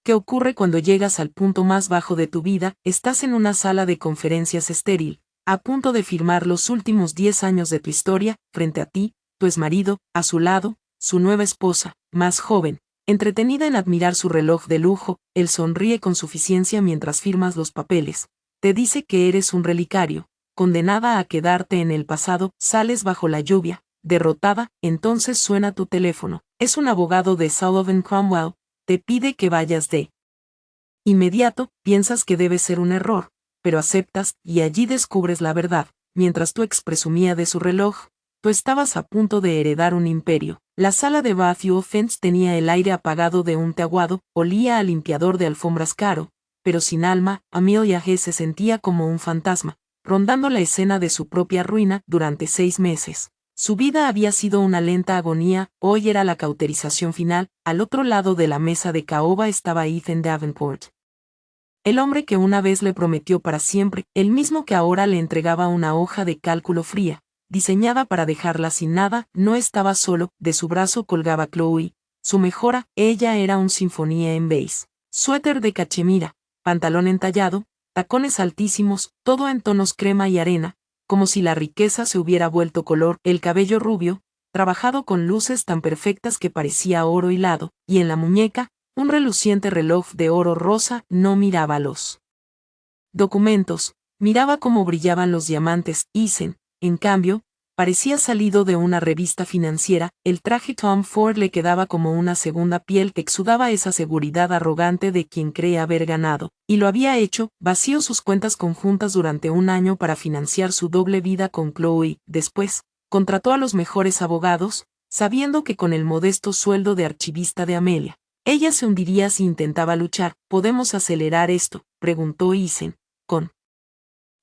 ¿Qué ocurre cuando llegas al punto más bajo de tu vida? Estás en una sala de conferencias estéril, a punto de firmar los últimos 10 años de tu historia, frente a ti, tu exmarido, a su lado, su nueva esposa, más joven, entretenida en admirar su reloj de lujo. Él sonríe con suficiencia mientras firmas los papeles. Te dice que eres un relicario, condenada a quedarte en el pasado. Sales bajo la lluvia, derrotada. Entonces suena tu teléfono. Es un abogado de Sullivan Cromwell. Te pide que vayas de inmediato. Piensas que debe ser un error, pero aceptas, y allí descubres la verdad. Mientras tu ex presumía de su reloj, tú estabas a punto de heredar un imperio. La sala de Matthew Offens tenía el aire apagado de un té aguado, olía a limpiador de alfombras caro, pero sin alma. Amelia G. se sentía como un fantasma, rondando la escena de su propia ruina. Durante 6 meses. Su vida había sido una lenta agonía. Hoy era la cauterización final. Al otro lado de la mesa de caoba estaba Ethan Davenport. El hombre que una vez le prometió para siempre, el mismo que ahora le entregaba una hoja de cálculo fría, diseñada para dejarla sin nada. No estaba solo. De su brazo colgaba Chloe, su mejora. Ella era un sinfonía en beige. Suéter de cachemira, pantalón entallado, tacones altísimos, todo en tonos crema y arena, como si la riqueza se hubiera vuelto color. El cabello rubio, trabajado con luces tan perfectas que parecía oro hilado, y en la muñeca, un reluciente reloj de oro rosa. No miraba los documentos, miraba cómo brillaban los diamantes. Eisen, en cambio, parecía salido de una revista financiera. El traje Tom Ford le quedaba como una segunda piel que exudaba esa seguridad arrogante de quien cree haber ganado, y lo había hecho. Vació sus cuentas conjuntas durante un año para financiar su doble vida con Chloe. Después, contrató a los mejores abogados, sabiendo que con el modesto sueldo de archivista de Amelia, ella se hundiría si intentaba luchar. ¿Podemos acelerar esto?, preguntó Eisen, con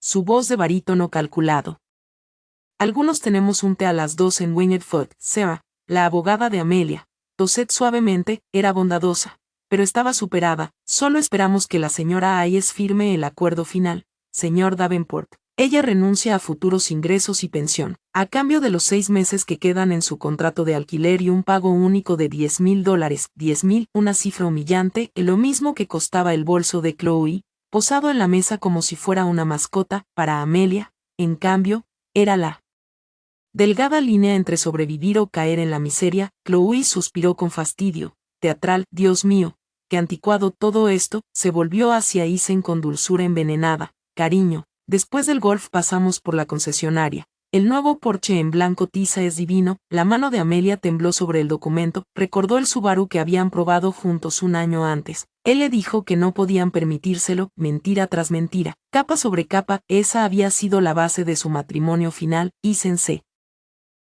su voz de barítono calculado. Algunos tenemos un té a las 2 en Winged Foot. Sarah, la abogada de Amelia, tosé suavemente, era bondadosa, pero estaba superada. Solo esperamos que la señora Hayes firme el acuerdo final, señor Davenport. Ella renuncia a futuros ingresos y pensión, a cambio de los 6 meses que quedan en su contrato de alquiler y un pago único de $10,000. $10,000, una cifra humillante, lo mismo que costaba el bolso de Chloe, posado en la mesa como si fuera una mascota. Para Amelia, en cambio, era la delgada línea entre sobrevivir o caer en la miseria. Chloe suspiró con fastidio. Teatral. Dios mío, qué anticuado todo esto. Se volvió hacia Eisen con dulzura envenenada. Cariño, después del golf pasamos por la concesionaria. El nuevo Porsche en blanco tiza es divino. La mano de Amelia tembló sobre el documento. Recordó el Subaru que habían probado juntos un año antes. Él le dijo que no podían permitírselo. Mentira tras mentira, capa sobre capa. Esa había sido la base de su matrimonio final. Eisen se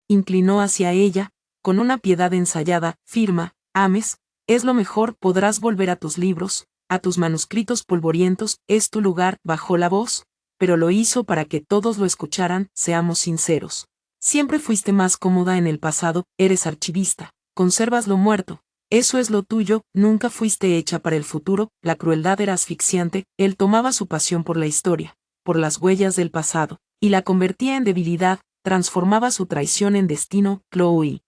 inclinó hacia ella, con una piedad ensayada. Firma, Ames, es lo mejor. Podrás volver a tus libros, a tus manuscritos polvorientos. Es tu lugar. Bajó la voz, pero lo hizo para que todos lo escucharan. Seamos sinceros. Siempre fuiste más cómoda en el pasado. Eres archivista, conservas lo muerto. Eso es lo tuyo. Nunca fuiste hecha para el futuro. La crueldad era asfixiante. Él tomaba su pasión por la historia, por las huellas del pasado, y la convertía en debilidad. Transformaba su traición en destino. Chloe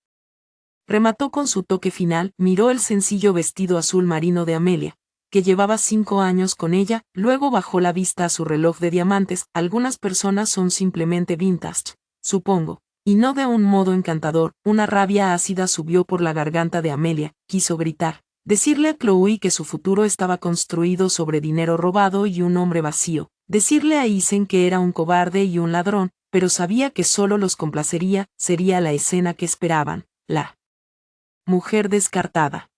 remató con su toque final. Miró el sencillo vestido azul marino de Amelia, que llevaba 5 años con ella. Luego bajó la vista a su reloj de diamantes. Algunas personas son simplemente vintage, supongo, y no de un modo encantador. Una rabia ácida subió por la garganta de Amelia. Quiso gritar, decirle a Chloe que su futuro estaba construido sobre dinero robado y un hombre vacío, decirle a Eisen que era un cobarde y un ladrón, pero sabía que solo los complacería. Sería la escena que esperaban. La mujer descartada,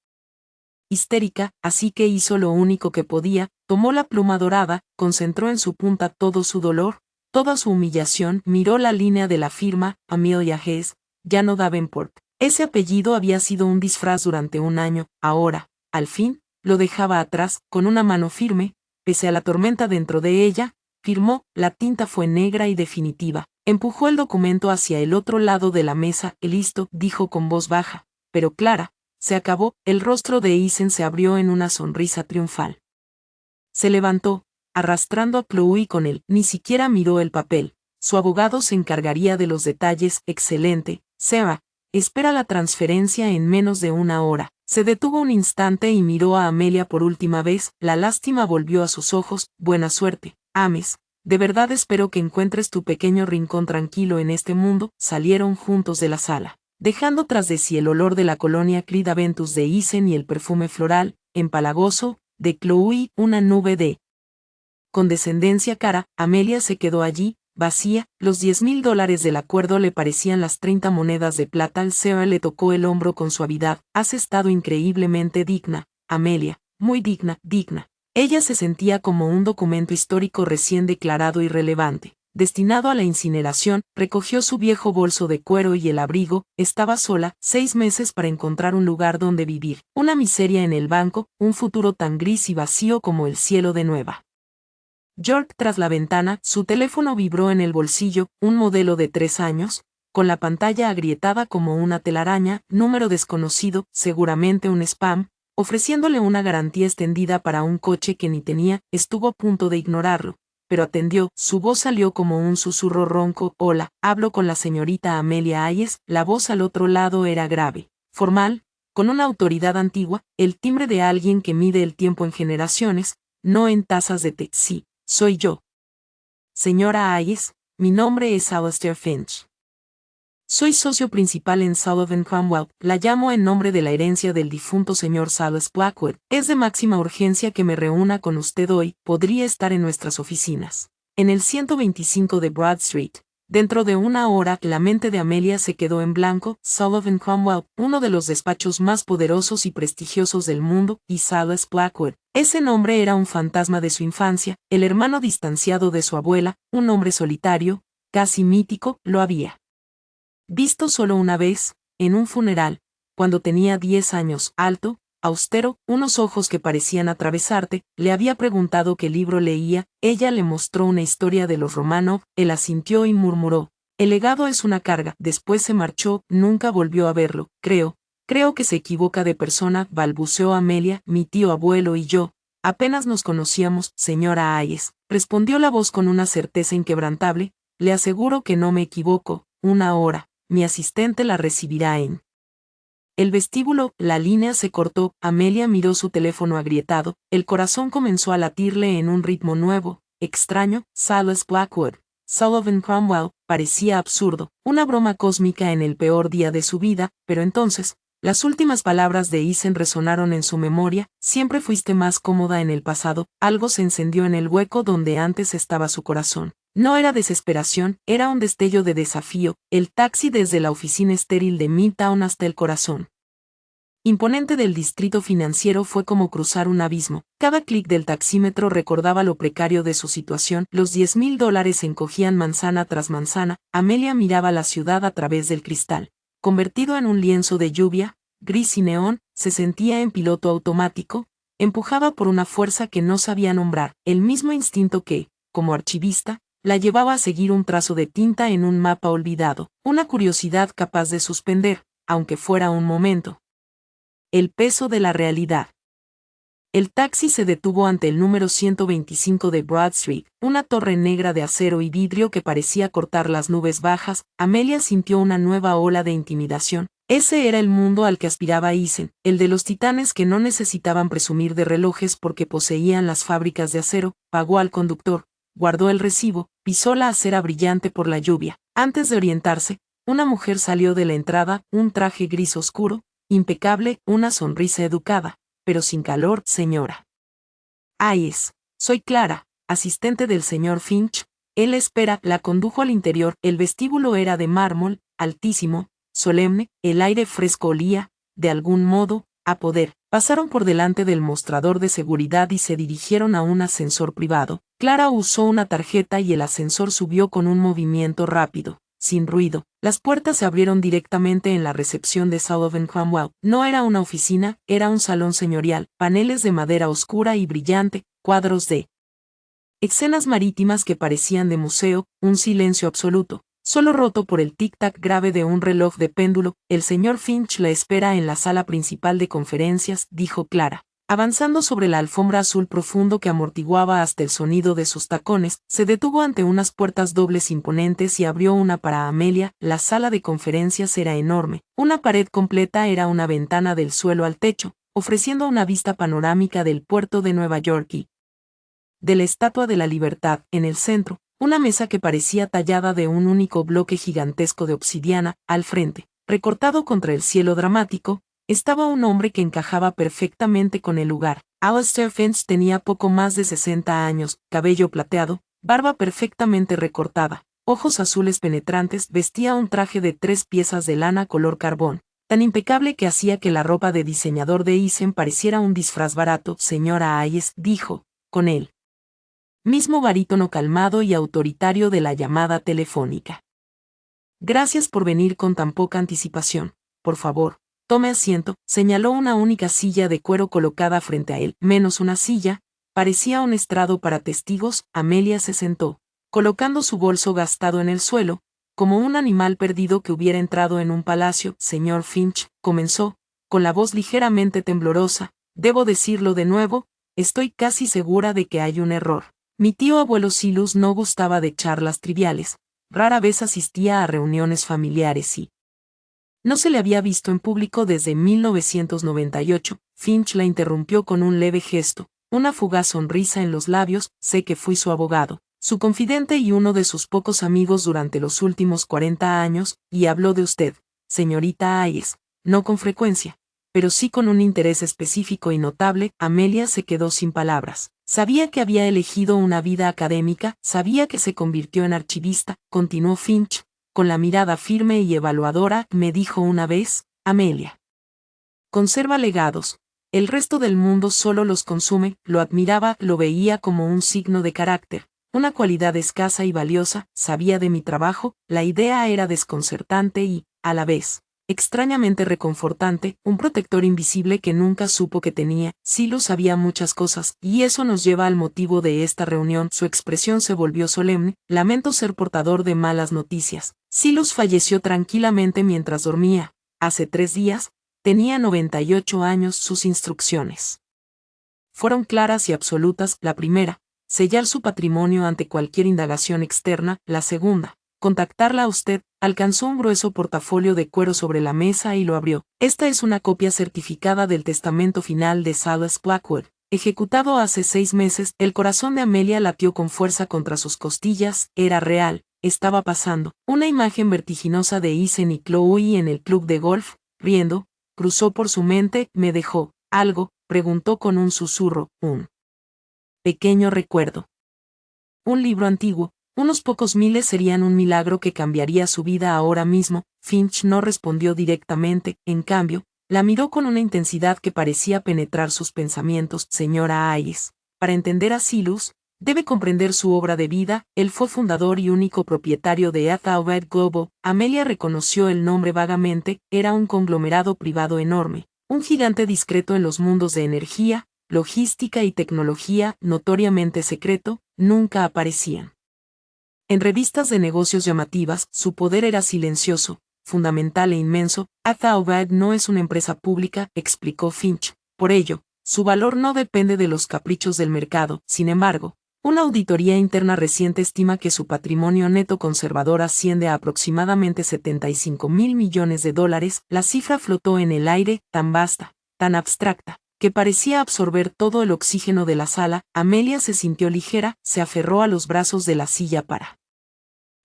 histérica, así que hizo lo único que podía. Tomó la pluma dorada, concentró en su punta todo su dolor, toda su humillación. Miró la línea de la firma, Amelia Hess, ya no Davenport. Ese apellido había sido un disfraz durante un año. Ahora, al fin, lo dejaba atrás. Con una mano firme, pese a la tormenta dentro de ella, firmó. La tinta fue negra y definitiva. Empujó el documento hacia el otro lado de la mesa. Listo, dijo con voz baja, pero clara. Se acabó. El rostro de Eisen se abrió en una sonrisa triunfal. Se levantó, arrastrando a Chloe con él. Ni siquiera miró el papel. Su abogado se encargaría de los detalles. Excelente, Sarah. Espera la transferencia en menos de una hora. Se detuvo un instante y miró a Amelia por última vez, la lástima volvió a sus ojos. Buena suerte, Ames. De verdad espero que encuentres tu pequeño rincón tranquilo en este mundo. Salieron juntos de la sala, dejando tras de sí el olor de la colonia Creed Aventus de Isen y el perfume floral, empalagoso, de Chloe. Una nube de condescendencia cara. Amelia se quedó allí, vacía. Los $10,000 del acuerdo le parecían las 30 monedas de plata. El CEO le tocó el hombro con suavidad. Has estado increíblemente digna, Amelia, muy digna, digna. Ella se sentía como un documento histórico recién declarado irrelevante, destinado a la incineración. Recogió su viejo bolso de cuero y el abrigo. Estaba sola, 6 meses para encontrar un lugar donde vivir. Una miseria en el banco, un futuro tan gris y vacío como el cielo de Nueva York. Tras la ventana, su teléfono vibró en el bolsillo, un modelo de 3 años, con la pantalla agrietada como una telaraña. Número desconocido, seguramente un spam, ofreciéndole una garantía extendida para un coche que ni tenía. Estuvo a punto de ignorarlo, pero atendió. Su voz salió como un susurro ronco. Hola, hablo con la señorita Amelia Hayes. La voz al otro lado era grave, formal, con una autoridad antigua, el timbre de alguien que mide el tiempo en generaciones, no en tazas de té. Sí, soy yo. Señora Hayes, mi nombre es Alastair Finch. Soy socio principal en Sullivan Cromwell. La llamo en nombre de la herencia del difunto señor Silas Blackwood. Es de máxima urgencia que me reúna con usted hoy. Podría estar en nuestras oficinas, en el 125 de Broad Street. Dentro de una hora. La mente de Amelia se quedó en blanco. Sullivan Cromwell, uno de los despachos más poderosos y prestigiosos del mundo, y Silas Blackwood. Ese nombre era un fantasma de su infancia, el hermano distanciado de su abuela, un hombre solitario, casi mítico. Lo había visto solo una vez, en un funeral, cuando tenía 10 años. Alto, austero, unos ojos que parecían atravesarte. Le había preguntado qué libro leía. Ella le mostró una historia de los Romanov. Él asintió y murmuró: el legado es una carga. Después se marchó. Nunca volvió a verlo. Creo que se equivoca de persona, balbuceó Amelia. Mi tío abuelo y yo apenas nos conocíamos. Señora Hayes, respondió la voz con una certeza inquebrantable, le aseguro que no me equivoco. Una hora. Mi asistente la recibirá en el vestíbulo. La línea se cortó. Amelia miró su teléfono agrietado. El corazón comenzó a latirle en un ritmo nuevo, extraño. Silas Blackwood, Sullivan Cromwell, parecía absurdo, una broma cósmica en el peor día de su vida. Pero entonces, las últimas palabras de Isen resonaron en su memoria. Siempre fuiste más cómoda en el pasado. Algo se encendió en el hueco donde antes estaba su corazón. No era desesperación, era un destello de desafío. El taxi desde la oficina estéril de Midtown hasta el corazón imponente del distrito financiero fue como cruzar un abismo. Cada clic del taxímetro recordaba lo precario de su situación. Los $10,000 se encogían manzana tras manzana. Amelia miraba la ciudad a través del cristal. Convertido en un lienzo de lluvia, gris y neón, se sentía en piloto automático, empujada por una fuerza que no sabía nombrar, el mismo instinto que, como archivista, la llevaba a seguir un trazo de tinta en un mapa olvidado, una curiosidad capaz de suspender, aunque fuera un momento, el peso de la realidad. El taxi se detuvo ante el número 125 de Broad Street, una torre negra de acero y vidrio que parecía cortar las nubes bajas. Amelia sintió una nueva ola de intimidación. Ese era el mundo al que aspiraba Isen, el de los titanes que no necesitaban presumir de relojes porque poseían las fábricas de acero. Pagó al conductor, guardó el recibo, pisó la acera brillante por la lluvia. Antes de orientarse, una mujer salió de la entrada, un traje gris oscuro, impecable, una sonrisa educada, pero sin calor. Señora Hayes, soy Clara, asistente del señor Finch. Él espera. La condujo al interior. El vestíbulo era de mármol, altísimo, solemne. El aire fresco olía, de algún modo, a poder. Pasaron por delante del mostrador de seguridad y se dirigieron a un ascensor privado. Clara usó una tarjeta y el ascensor subió con un movimiento rápido, sin ruido. Las puertas se abrieron directamente en la recepción de Sullivan Cromwell. No era una oficina, era un salón señorial, paneles de madera oscura y brillante, cuadros de escenas marítimas que parecían de museo, un silencio absoluto, solo roto por el tic-tac grave de un reloj de péndulo. El señor Finch la espera en la sala principal de conferencias, dijo Clara. Avanzando sobre la alfombra azul profundo que amortiguaba hasta el sonido de sus tacones, se detuvo ante unas puertas dobles imponentes y abrió una para Amelia. La sala de conferencias era enorme. Una pared completa era una ventana del suelo al techo, ofreciendo una vista panorámica del puerto de Nueva York y de la Estatua de la Libertad. En el centro, una mesa que parecía tallada de un único bloque gigantesco de obsidiana. Al frente, recortado contra el cielo dramático, estaba un hombre que encajaba perfectamente con el lugar. Alastair Finch tenía poco más de 60 años, cabello plateado, barba perfectamente recortada, ojos azules penetrantes, vestía un traje de 3 piezas de lana color carbón, tan impecable que hacía que la ropa de diseñador de Eisen pareciera un disfraz barato. Señora Hayes, dijo, con él mismo barítono calmado y autoritario de la llamada telefónica. Gracias por venir con tan poca anticipación. Por favor, tome asiento. Señaló una única silla de cuero colocada frente a él, menos una silla, parecía un estrado para testigos. Amelia se sentó, colocando su bolso gastado en el suelo, como un animal perdido que hubiera entrado en un palacio. Señor Finch, comenzó, con la voz ligeramente temblorosa, debo decirlo de nuevo, estoy casi segura de que hay un error. Mi tío abuelo Silus no gustaba de charlas triviales, rara vez asistía a reuniones familiares y no se le había visto en público desde 1998. Finch la interrumpió con un leve gesto, una fugaz sonrisa en los labios. Sé que fui su abogado, su confidente y uno de sus pocos amigos durante los últimos 40 años, y habló de usted, señorita Hayes, no con frecuencia, pero sí con un interés específico y notable. Amelia se quedó sin palabras. Sabía que había elegido una vida académica, sabía que se convirtió en archivista. Continuó Finch, con la mirada firme y evaluadora. Me dijo una vez, Amelia conserva legados, el resto del mundo solo los consume. Lo admiraba, lo veía como un signo de carácter, una cualidad escasa y valiosa. Sabía de mi trabajo. La idea era desconcertante y, a la vez, extrañamente reconfortante, un protector invisible que nunca supo que tenía. Silus sabía muchas cosas, y eso nos lleva al motivo de esta reunión. Su expresión se volvió solemne. Lamento ser portador de malas noticias. Silus falleció tranquilamente mientras dormía. Hace 3 días, tenía 98 años. Sus instrucciones fueron claras y absolutas. La primera, sellar su patrimonio ante cualquier indagación externa. La segunda, contactarla a usted. Alcanzó un grueso portafolio de cuero sobre la mesa y lo abrió. Esta es una copia certificada del testamento final de Silas Blackwood, ejecutado hace 6 meses. El corazón de Amelia latió con fuerza contra sus costillas. Era real, estaba pasando. Una imagen vertiginosa de Eisen y Chloe en el club de golf, riendo, cruzó por su mente. ¿Me dejó algo?, preguntó con un susurro. Un pequeño recuerdo. Un libro antiguo. Unos pocos miles serían un milagro que cambiaría su vida ahora mismo. Finch no respondió directamente, en cambio, la miró con una intensidad que parecía penetrar sus pensamientos. Señora Hayes, para entender a Silus, debe comprender su obra de vida. Él fue fundador y único propietario de Ethelred Global. Amelia reconoció el nombre vagamente. Era un conglomerado privado enorme, un gigante discreto en los mundos de energía, logística y tecnología, notoriamente secreto. Nunca aparecían en revistas de negocios llamativas. Su poder era silencioso, fundamental e inmenso. Ethelred no es una empresa pública, explicó Finch. Por ello, su valor no depende de los caprichos del mercado. Sin embargo, una auditoría interna reciente estima que su patrimonio neto conservador asciende a aproximadamente $75,000 millones. La cifra flotó en el aire, tan vasta, tan abstracta, que parecía absorber todo el oxígeno de la sala. Amelia se sintió ligera, se aferró a los brazos de la silla para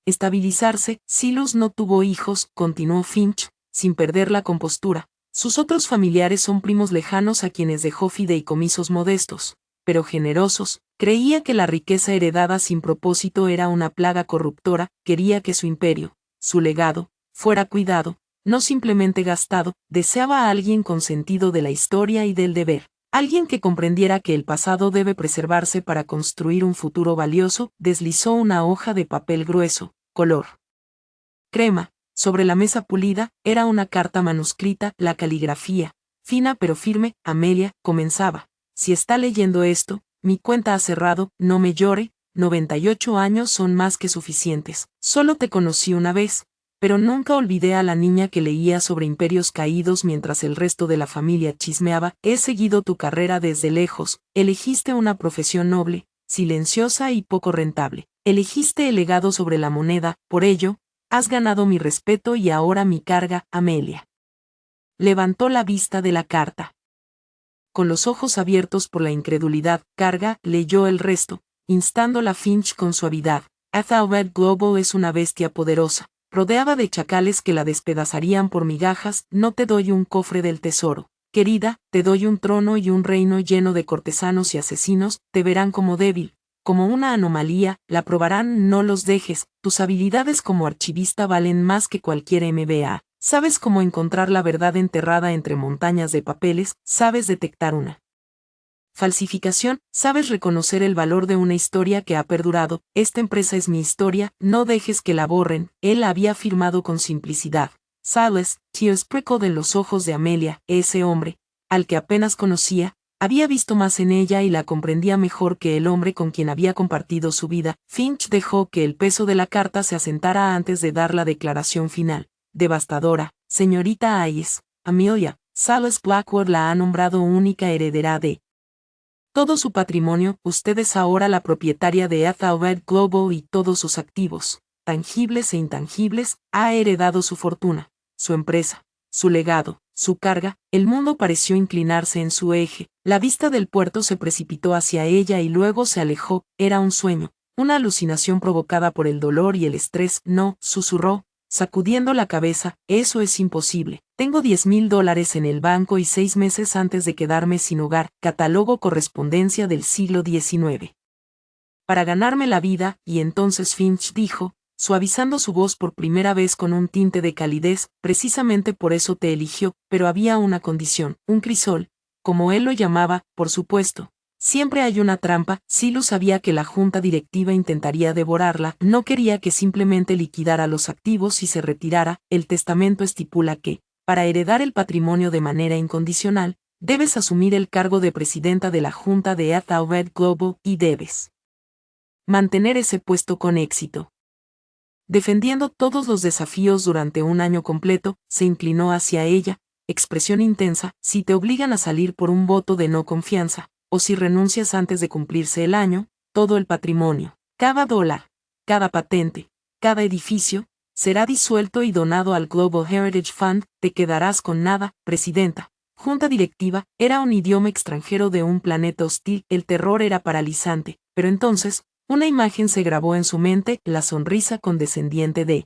estabilizarse. Silus no tuvo hijos, continuó Finch, sin perder la compostura. Sus otros familiares son primos lejanos a quienes dejó fideicomisos modestos, pero generosos. Creía que la riqueza heredada sin propósito era una plaga corruptora. Quería que su imperio, su legado, fuera cuidado, no simplemente gastado. Deseaba a alguien con sentido de la historia y del deber. Alguien que comprendiera que el pasado debe preservarse para construir un futuro valioso. Deslizó una hoja de papel grueso, color crema, sobre la mesa pulida. Era una carta manuscrita. La caligrafía, fina pero firme. Amelia, comenzaba. Si está leyendo esto, mi cuenta ha cerrado. No me llore, 98 años son más que suficientes. Solo te conocí una vez, Pero nunca olvidé a la niña que leía sobre imperios caídos mientras el resto de la familia chismeaba. He seguido tu carrera desde lejos, elegiste una profesión noble, silenciosa y poco rentable. Elegiste el legado sobre la moneda, por ello, has ganado mi respeto y ahora mi carga, Amelia. Levantó la vista de la carta. Con los ojos abiertos por la incredulidad, Carga leyó el resto, instándola Finch con suavidad. Ethelred Global es una bestia poderosa, rodeada de chacales que la despedazarían por migajas. No te doy un cofre del tesoro, querida, te doy un trono y un reino lleno de cortesanos y asesinos. Te verán como débil, como una anomalía, la probarán. No los dejes, tus habilidades como archivista valen más que cualquier MBA. Sabes cómo encontrar la verdad enterrada entre montañas de papeles, sabes detectar una falsificación, sabes reconocer el valor de una historia que ha perdurado. Esta empresa es mi historia, no dejes que la borren. Él había afirmado con simplicidad. Silas, tears prickled en los ojos de Amelia. Ese hombre, al que apenas conocía, había visto más en ella y la comprendía mejor que el hombre con quien había compartido su vida. Finch dejó que el peso de la carta se asentara antes de dar la declaración final. Devastadora, señorita Hayes. Amelia, Silas Blackwood la ha nombrado única heredera de todo su patrimonio. Usted es ahora la propietaria de Ethelred Global y todos sus activos, tangibles e intangibles. Ha heredado su fortuna, su empresa, su legado, su carga. El mundo pareció inclinarse en su eje. La vista del puerto se precipitó hacia ella y luego se alejó. Era un sueño, una alucinación provocada por el dolor y el estrés. No, susurró, sacudiendo la cabeza, eso es imposible. Tengo $10,000 en el banco y 6 meses antes de quedarme sin hogar. Catálogo correspondencia del siglo XIX. Para ganarme la vida. Y entonces Finch dijo, suavizando su voz por primera vez con un tinte de calidez, precisamente por eso te eligió, pero había una condición, un crisol, como él lo llamaba, por supuesto. Siempre hay una trampa. Silas sabía que la junta directiva intentaría devorarla, no quería que simplemente liquidara los activos y se retirara. El testamento estipula que, para heredar el patrimonio de manera incondicional, debes asumir el cargo de presidenta de la junta de Ethelred Global y debes mantener ese puesto con éxito. Defendiendo todos los desafíos durante un año completo, se inclinó hacia ella, expresión intensa. Si te obligan a salir por un voto de no confianza, o si renuncias antes de cumplirse el año, todo el patrimonio, cada dólar, cada patente, cada edificio, será disuelto y donado al Global Heritage Fund. Te quedarás con nada, presidenta. Junta directiva, era un idioma extranjero de un planeta hostil. El terror era paralizante, pero entonces, una imagen se grabó en su mente, la sonrisa condescendiente de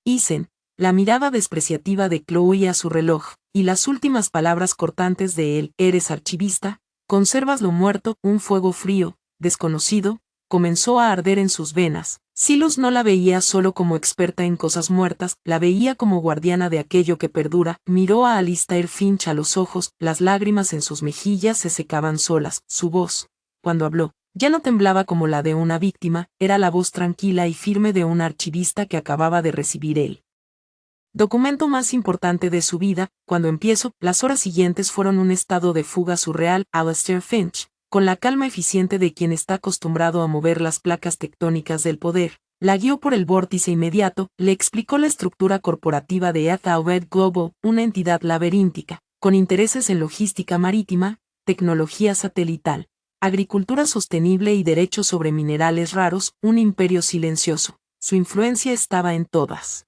Isen, la mirada despreciativa de Chloe a su reloj, y las últimas palabras cortantes de él. Eres archivista, conservas lo muerto. Un fuego frío, desconocido, comenzó a arder en sus venas. Silas no la veía solo como experta en cosas muertas, la veía como guardiana de aquello que perdura. Miró a Alistair Finch a los ojos, las lágrimas en sus mejillas se secaban solas. Su voz, cuando habló, ya no temblaba como la de una víctima, era la voz tranquila y firme de un archivista que acababa de recibir el documento más importante de su vida. Cuando empiezo, las horas siguientes fueron un estado de fuga surreal. Alistair Finch, con la calma eficiente de quien está acostumbrado a mover las placas tectónicas del poder, la guió por el vórtice inmediato, le explicó la estructura corporativa de Ethelred Global, una entidad laberíntica, con intereses en logística marítima, tecnología satelital, agricultura sostenible y derechos sobre minerales raros. Un imperio silencioso. Su influencia estaba en todas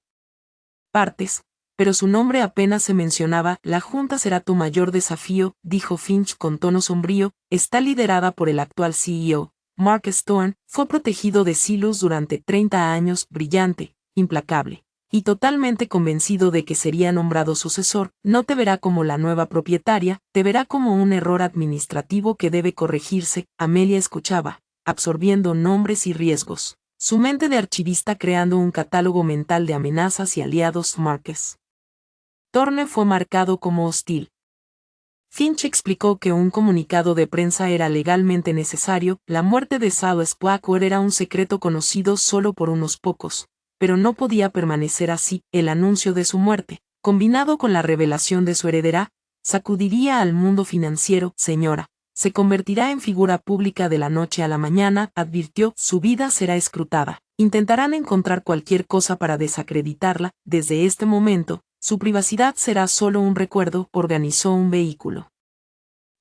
partes, pero su nombre apenas se mencionaba. La junta será tu mayor desafío, dijo Finch con tono sombrío. Está liderada por el actual CEO, Mark Stone. Fue protegido de Silas durante 30 años, brillante, implacable, y totalmente convencido de que sería nombrado sucesor. No te verá como la nueva propietaria, te verá como un error administrativo que debe corregirse. Amelia escuchaba, absorbiendo nombres y riesgos, su mente de archivista creando un catálogo mental de amenazas y aliados. Marques Thorne fue marcado como hostil. Finch explicó que un comunicado de prensa era legalmente necesario. La muerte de Silas Blackwood era un secreto conocido solo por unos pocos, pero no podía permanecer así. El anuncio de su muerte, combinado con la revelación de su heredera, sacudiría al mundo financiero. Señora, se convertirá en figura pública de la noche a la mañana, advirtió. Su vida será escrutada. Intentarán encontrar cualquier cosa para desacreditarla. Desde este momento, su privacidad será solo un recuerdo. Organizó un vehículo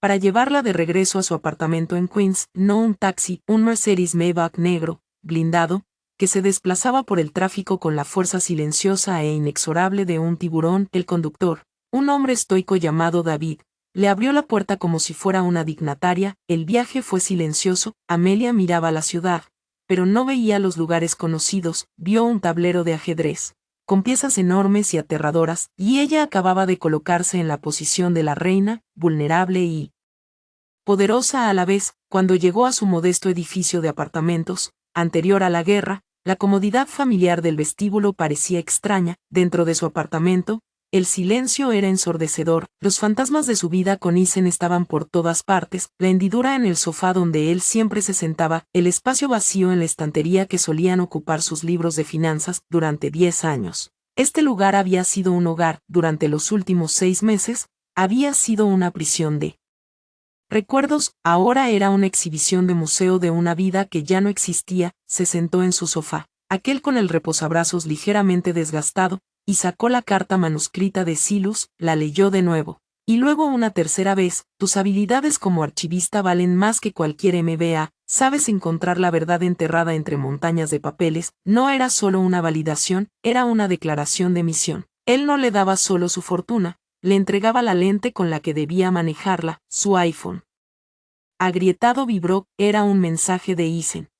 para llevarla de regreso a su apartamento en Queens, no un taxi, un Mercedes Maybach negro, blindado, que se desplazaba por el tráfico con la fuerza silenciosa e inexorable de un tiburón. El conductor, un hombre estoico llamado David, le abrió la puerta como si fuera una dignataria. El viaje fue silencioso. Amelia miraba la ciudad, pero no veía los lugares conocidos. Vio un tablero de ajedrez con piezas enormes y aterradoras, y ella acababa de colocarse en la posición de la reina, vulnerable y poderosa a la vez. Cuando llegó a su modesto edificio de apartamentos, anterior a la guerra, la comodidad familiar del vestíbulo parecía extraña. Dentro de su apartamento, el silencio era ensordecedor. Los fantasmas de su vida con Isen estaban por todas partes, la hendidura en el sofá donde él siempre se sentaba, el espacio vacío en la estantería que solían ocupar sus libros de finanzas. Durante 10 años, este lugar había sido un hogar. Durante los últimos 6 meses, había sido una prisión de recuerdos. Ahora era una exhibición de museo de una vida que ya no existía. Se sentó en su sofá, aquel con el reposabrazos ligeramente desgastado, y sacó la carta manuscrita de Silus. La leyó de nuevo, y luego una tercera vez. Tus habilidades como archivista valen más que cualquier MBA, sabes encontrar la verdad enterrada entre montañas de papeles. No era solo una validación, era una declaración de misión. Él no le daba solo su fortuna, le entregaba la lente con la que debía manejarla. Su iPhone agrietado vibró. Era un mensaje de Isen.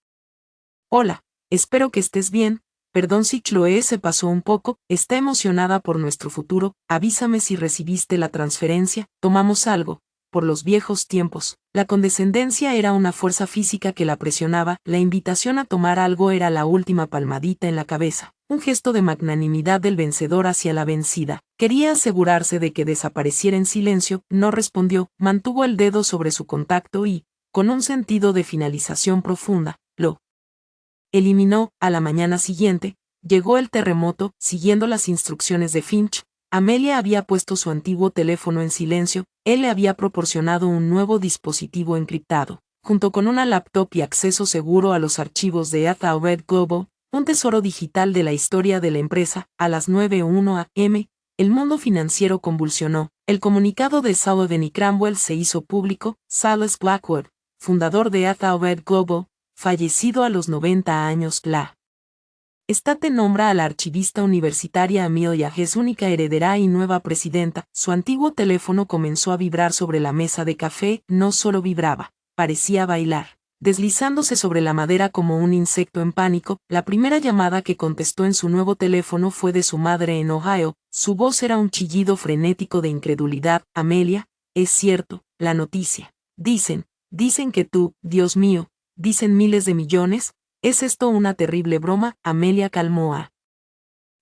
Hola, espero que estés bien. Perdón si Chloe se pasó un poco, está emocionada por nuestro futuro. Avísame si recibiste la transferencia. Tomamos algo, por los viejos tiempos. La condescendencia era una fuerza física que la presionaba. La invitación a tomar algo era la última palmadita en la cabeza, un gesto de magnanimidad del vencedor hacia la vencida. Quería asegurarse de que desapareciera en silencio. No respondió, mantuvo el dedo sobre su contacto y, con un sentido de finalización profunda, lo eliminó. A la mañana siguiente, llegó el terremoto. Siguiendo las instrucciones de Finch, Amelia había puesto su antiguo teléfono en silencio. Él le había proporcionado un nuevo dispositivo encriptado, junto con una laptop y acceso seguro a los archivos de Alphabet Global, un tesoro digital de la historia de la empresa. A las 9:01 a.m., el mundo financiero convulsionó. El comunicado de Sullivan y Cranwell se hizo público. Silas Blackwood, fundador de Alphabet Global, fallecido a los 90 años. La Estate nombra a la archivista universitaria Amelia Hess única heredera y nueva presidenta. Su antiguo teléfono comenzó a vibrar sobre la mesa de café. No solo vibraba, parecía bailar, deslizándose sobre la madera como un insecto en pánico. La primera llamada que contestó en su nuevo teléfono fue de su madre en Ohio. Su voz era un chillido frenético de incredulidad. Amelia, es cierto, la noticia. Dicen que tú, Dios mío, dicen miles de millones. ¿Es esto una terrible broma? Amelia calmó a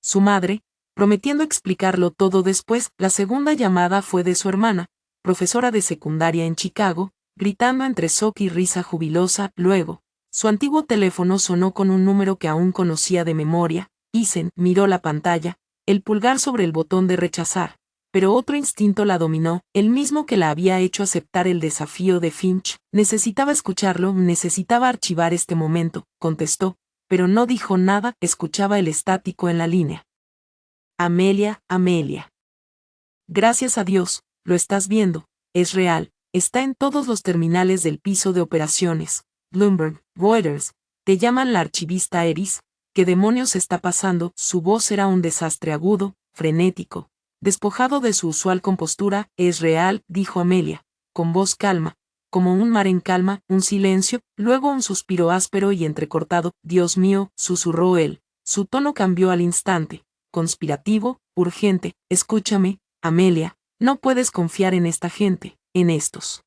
su madre, prometiendo explicarlo todo después. La segunda llamada fue de su hermana, profesora de secundaria en Chicago, gritando entre shock y risa jubilosa. Luego, su antiguo teléfono sonó con un número que aún conocía de memoria. Isen miró la pantalla, el pulgar sobre el botón de rechazar. Pero otro instinto la dominó, el mismo que la había hecho aceptar el desafío de Finch. Necesitaba escucharlo, necesitaba archivar este momento. Contestó, pero no dijo nada. Escuchaba el estático en la línea. Amelia. Gracias a Dios, lo estás viendo, es real, está en todos los terminales del piso de operaciones. Bloomberg, Reuters, te llaman la archivista Eris. ¿Qué demonios está pasando? Su voz era un desastre agudo, frenético, despojado de su usual compostura. Es real, dijo Amelia, con voz calma, como un mar en calma. Un silencio, luego un suspiro áspero y entrecortado. Dios mío, susurró él. Su tono cambió al instante, conspirativo, urgente. Escúchame, Amelia, no puedes confiar en esta gente, en estos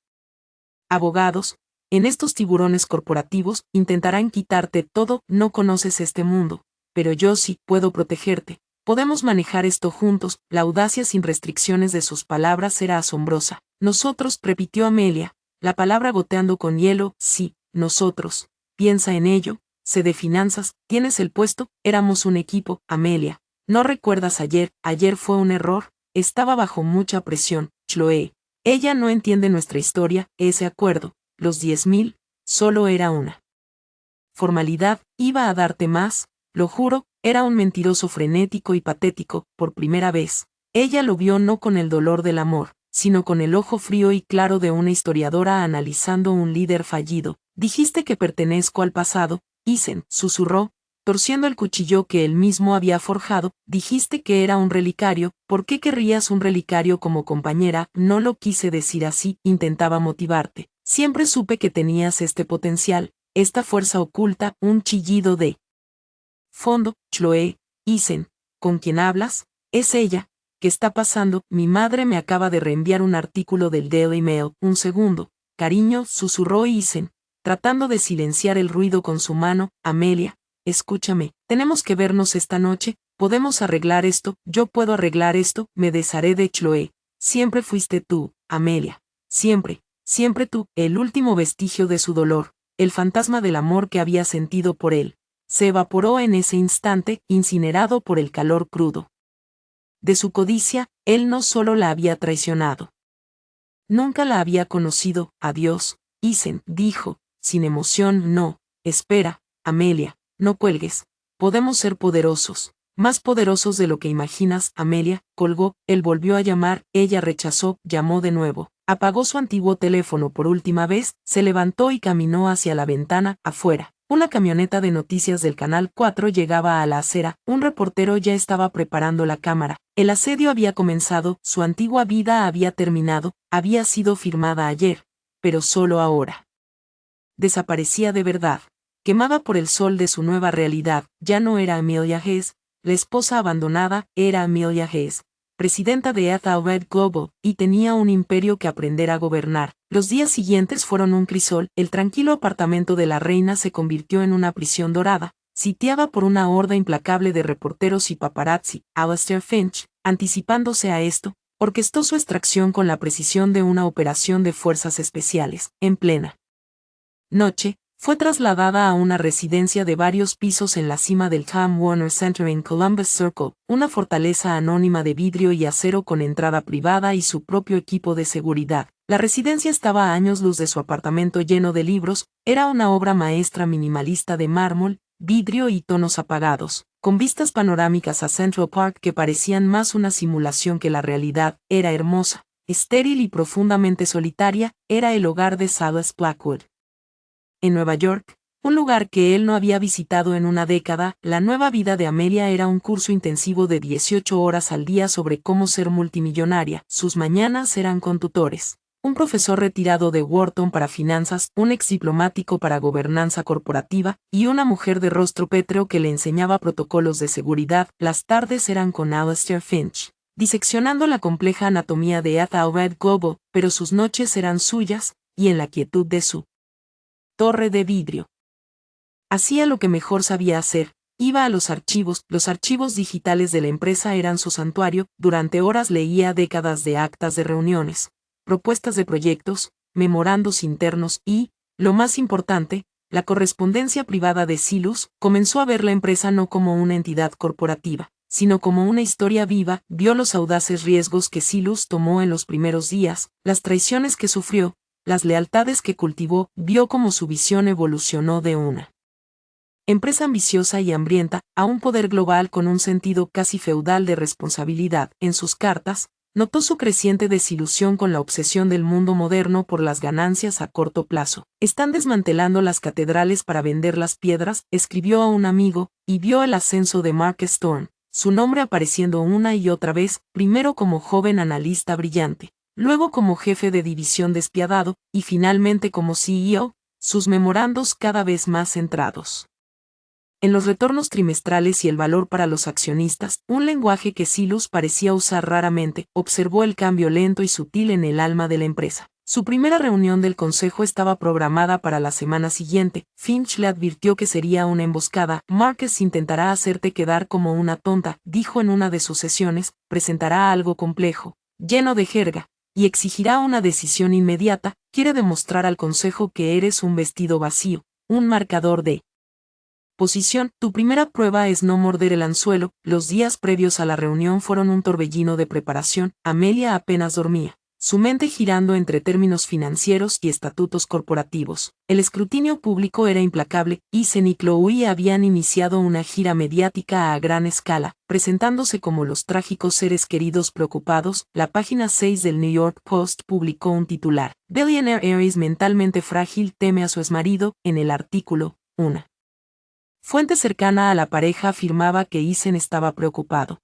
abogados, en estos tiburones corporativos. Intentarán quitarte todo. No conoces este mundo, pero yo sí puedo protegerte. Podemos manejar esto juntos. La audacia sin restricciones de sus palabras era asombrosa. Nosotros, repitió Amelia, la palabra goteando con hielo. Sí, nosotros. Piensa en ello. Sé de finanzas, tienes el puesto, éramos un equipo. Amelia, ¿no recuerdas ayer? Ayer fue un error. Estaba bajo mucha presión, Chloe. Ella no entiende nuestra historia. Ese acuerdo, los 10,000, solo era una formalidad, iba a darte más, lo juro, era un mentiroso frenético y patético, por primera vez. Ella lo vio no con el dolor del amor, sino con el ojo frío y claro de una historiadora analizando un líder fallido. Dijiste que pertenezco al pasado, Isen, susurró, torciendo el cuchillo que él mismo había forjado. Dijiste que era un relicario. ¿Por qué querrías un relicario como compañera? No lo quise decir así, intentaba motivarte. Siempre supe que tenías este potencial, esta fuerza oculta. Un chillido de fondo. Chloe, Isen, ¿con quién hablas? Es ella. ¿Qué está pasando? Mi madre me acaba de reenviar un artículo del Daily Mail. Un segundo, cariño, susurró Isen, tratando de silenciar el ruido con su mano. Amelia, escúchame, tenemos que vernos esta noche. Podemos arreglar esto. Yo puedo arreglar esto. Me desharé de Chloe. Siempre fuiste tú, Amelia. Siempre, siempre tú. El último vestigio de su dolor, el fantasma del amor que había sentido por él, se evaporó en ese instante, incinerado por el calor crudo de su codicia. Él no solo la había traicionado, nunca la había conocido. Adiós, Isen, dijo, sin emoción. No, espera, Amelia, no cuelgues. Podemos ser poderosos, más poderosos de lo que imaginas. Amelia colgó, él volvió a llamar, ella rechazó, llamó de nuevo. Apagó su antiguo teléfono por última vez, se levantó y caminó hacia la ventana. Afuera, una camioneta de noticias del Canal 4 llegaba a la acera. Un reportero ya estaba preparando la cámara. El asedio había comenzado, su antigua vida había terminado, había sido firmada ayer, pero solo ahora. Desaparecía de verdad. Quemada por el sol de su nueva realidad. Ya no era Amelia Hess, la esposa abandonada, era Amelia Hess, presidenta de Ethelred Global, y tenía un imperio que aprender a gobernar. Los días siguientes fueron un crisol. El tranquilo apartamento de la reina se convirtió en una prisión dorada, sitiada por una horda implacable de reporteros y paparazzi. Alastair Finch, anticipándose a esto, orquestó su extracción con la precisión de una operación de fuerzas especiales. En plena noche, fue trasladada a una residencia de varios pisos en la cima del Time Warner Center en Columbus Circle, una fortaleza anónima de vidrio y acero con entrada privada y su propio equipo de seguridad. La residencia estaba a años luz de su apartamento lleno de libros. Era una obra maestra minimalista de mármol, vidrio y tonos apagados, con vistas panorámicas a Central Park que parecían más una simulación que la realidad. Era hermosa, estéril y profundamente solitaria. Era el hogar de Silas Blackwood. En Nueva York, un lugar que él no había visitado en una década, la nueva vida de Amelia era un curso intensivo de 18 horas al día sobre cómo ser multimillonaria. Sus mañanas eran con tutores. Un profesor retirado de Wharton para finanzas, un exdiplomático para gobernanza corporativa, y una mujer de rostro pétreo que le enseñaba protocolos de seguridad. Las tardes eran con Alastair Finch, diseccionando la compleja anatomía de Ethelred Global, pero sus noches eran suyas, y en la quietud de su torre de vidrio. Hacía lo que mejor sabía hacer, iba a los archivos digitales de la empresa eran su santuario. Durante horas leía décadas de actas de reuniones, propuestas de proyectos, memorandos internos y, lo más importante, la correspondencia privada de Silas. Comenzó a ver la empresa no como una entidad corporativa, sino como una historia viva. Vio los audaces riesgos que Silas tomó en los primeros días, las traiciones que sufrió, las lealtades que cultivó. Vio cómo su visión evolucionó de una empresa ambiciosa y hambrienta a un poder global con un sentido casi feudal de responsabilidad. En sus cartas, notó su creciente desilusión con la obsesión del mundo moderno por las ganancias a corto plazo. Están desmantelando las catedrales para vender las piedras, escribió a un amigo, y vio el ascenso de Mark Storm, su nombre apareciendo una y otra vez, primero como joven analista brillante, luego como jefe de división despiadado, y finalmente como CEO, sus memorandos cada vez más centrados en los retornos trimestrales y el valor para los accionistas, un lenguaje que Silas parecía usar raramente. Observó el cambio lento y sutil en el alma de la empresa. Su primera reunión del consejo estaba programada para la semana siguiente. Finch le advirtió que sería una emboscada. Marcus intentará hacerte quedar como una tonta, dijo en una de sus sesiones, presentará algo complejo, lleno de jerga, y exigirá una decisión inmediata. Quiere demostrar al consejo que eres un vestido vacío, un marcador de posición. Tu primera prueba es no morder el anzuelo. Los días previos a la reunión fueron un torbellino de preparación. Amelia apenas dormía. su mente girando entre términos financieros y estatutos corporativos. El escrutinio público era implacable, Eisen y Chloe habían iniciado una gira mediática a gran escala, presentándose como los trágicos seres queridos preocupados. La página 6 del New York Post publicó un titular: Billionaire Aries mentalmente frágil teme a su exmarido. En el artículo, una fuente cercana a la pareja afirmaba que Eisen estaba preocupado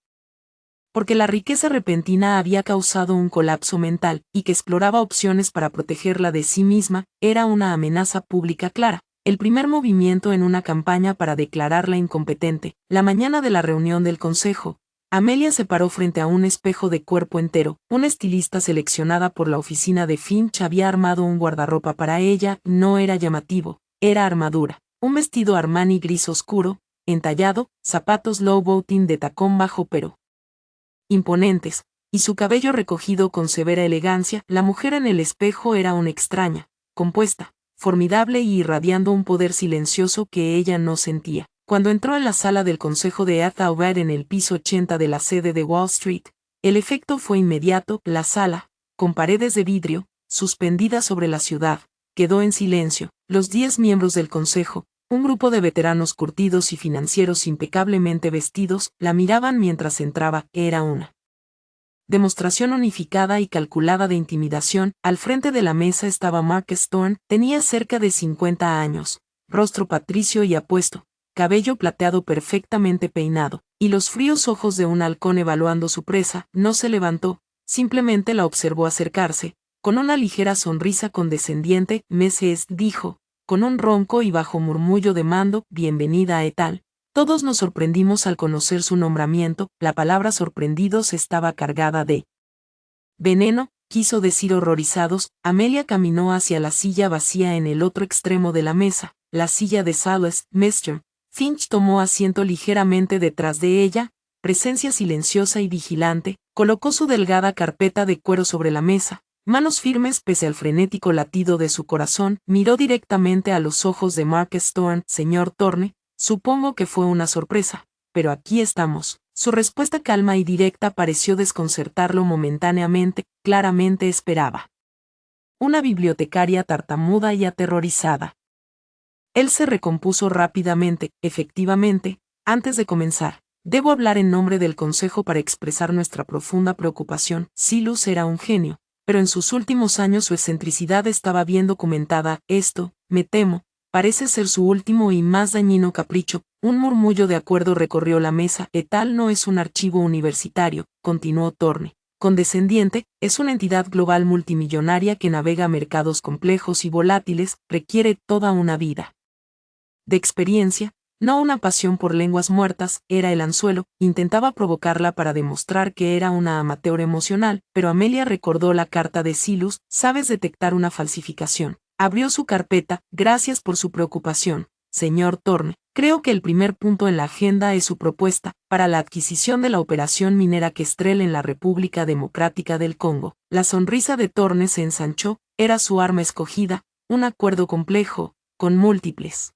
porque la riqueza repentina había causado un colapso mental, y que exploraba opciones para protegerla de sí misma. Era una amenaza pública clara, el primer movimiento en una campaña para declararla incompetente. La mañana de la reunión del consejo, Amelia se paró frente a un espejo de cuerpo entero. Una estilista seleccionada por la oficina de Finch había armado un guardarropa para ella. No era llamativo, era armadura. Un vestido Armani gris oscuro, entallado, zapatos low-bottom de tacón bajo pero imponentes, y su cabello recogido con severa elegancia. La mujer en el espejo era una extraña, compuesta, formidable y irradiando un poder silencioso que ella no sentía. Cuando entró en la sala del consejo de Athalbert en el piso 80 de la sede de Wall Street, el efecto fue inmediato. La sala, con paredes de vidrio, suspendida sobre la ciudad, quedó en silencio. Los 10 miembros del consejo, un grupo de veteranos curtidos y financieros impecablemente vestidos, la miraban mientras entraba. Era una demostración unificada y calculada de intimidación. Al frente de la mesa estaba Mark Stone. Tenía cerca de 50 años, rostro patricio y apuesto, cabello plateado perfectamente peinado, y los fríos ojos de un halcón evaluando su presa. No se levantó, simplemente la observó acercarse, con una ligera sonrisa condescendiente. Mrs. dijo, con un ronco y bajo murmullo de mando: bienvenida a Ethel. Todos nos sorprendimos al conocer su nombramiento. La palabra sorprendidos estaba cargada de veneno, quiso decir horrorizados. Amelia caminó hacia la silla vacía en el otro extremo de la mesa, la silla de Sales. Mr. Finch tomó asiento ligeramente detrás de ella, presencia silenciosa y vigilante, colocó su delgada carpeta de cuero sobre la mesa. Manos firmes pese al frenético latido de su corazón, miró directamente a los ojos de Mark Stone. Señor Thorne, supongo que fue una sorpresa, pero aquí estamos. Su respuesta calma y directa pareció desconcertarlo momentáneamente. Claramente esperaba una bibliotecaria tartamuda y aterrorizada. Él se recompuso rápidamente. Efectivamente, antes de comenzar, debo hablar en nombre del consejo para expresar nuestra profunda preocupación. Silas era un genio, pero en sus últimos años su excentricidad estaba bien documentada. Esto, me temo, parece ser su último y más dañino capricho. Un murmullo de acuerdo recorrió la mesa. Ethel no es un archivo universitario, continuó Thorne, condescendiente, es una entidad global multimillonaria que navega mercados complejos y volátiles. Requiere toda una vida de experiencia, no una pasión por lenguas muertas. Era el anzuelo. Intentaba provocarla para demostrar que era una amateur emocional, pero Amelia recordó la carta de Silas. Sabes detectar una falsificación. Abrió su carpeta. Gracias por su preocupación, señor Thorne. Creo que el primer punto en la agenda es su propuesta para la adquisición de la operación minera Kestrel en la República Democrática del Congo. La sonrisa de Thorne se ensanchó. Era su arma escogida, un acuerdo complejo, con múltiples